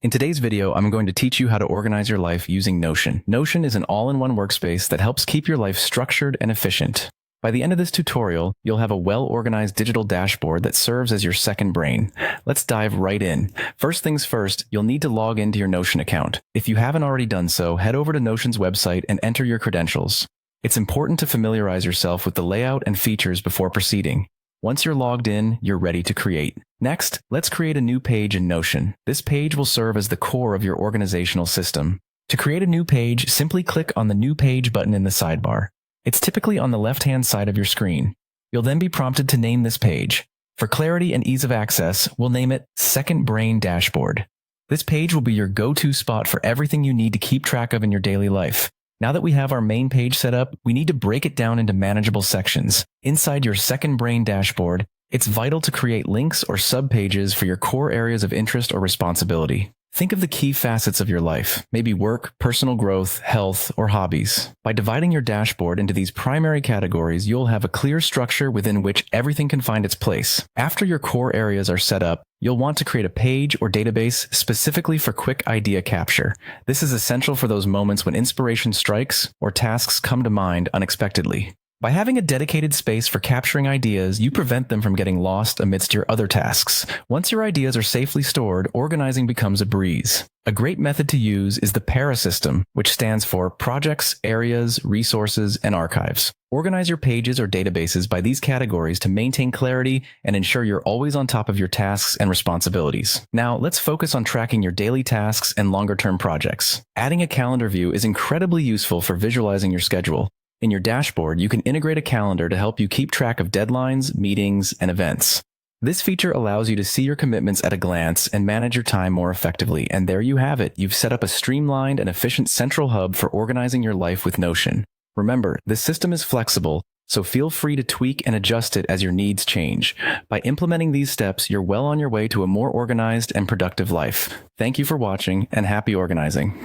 In today's video, I'm going to teach you how to organize your life using Notion. Notion is an all-in-one workspace that helps keep your life structured and efficient. By the end of this tutorial, you'll have a well-organized digital dashboard that serves as your second brain. Let's dive right in. First things first, you'll need to log into your Notion account. If you haven't already done so, head over to Notion's website and enter your credentials. It's important to familiarize yourself with the layout and features before proceeding. Once you're logged in, you're ready to create. Next, let's create a new page in Notion. This page will serve as the core of your organizational system. To create a new page, simply click on the New Page button in the sidebar. It's typically on the left-hand side of your screen. You'll then be prompted to name this page. For clarity and ease of access, we'll name it Second Brain Dashboard. This page will be your go-to spot for everything you need to keep track of in your daily life. Now that we have our main page set up, we need to break it down into manageable sections. Inside your Second Brain Dashboard, it's vital to create links or subpages for your core areas of interest or responsibility. Think of the key facets of your life, maybe work, personal growth, health, or hobbies. By dividing your dashboard into these primary categories, you'll have a clear structure within which everything can find its place. After your core areas are set up, you'll want to create a page or database specifically for quick idea capture. This is essential for those moments when inspiration strikes or tasks come to mind unexpectedly. By having a dedicated space for capturing ideas, you prevent them from getting lost amidst your other tasks. Once your ideas are safely stored, organizing becomes a breeze. A great method to use is the PARA system, which stands for Projects, Areas, Resources, and Archives. Organize your pages or databases by these categories to maintain clarity and ensure you're always on top of your tasks and responsibilities. Now, let's focus on tracking your daily tasks and longer-term projects. Adding a calendar view is incredibly useful for visualizing your schedule. In your dashboard, you can integrate a calendar to help you keep track of deadlines, meetings, and events. This feature allows you to see your commitments at a glance and manage your time more effectively. And there you have it. You've set up a streamlined and efficient central hub for organizing your life with Notion. Remember, this system is flexible, so feel free to tweak and adjust it as your needs change. By implementing these steps, you're well on your way to a more organized and productive life. Thank you for watching, and happy organizing.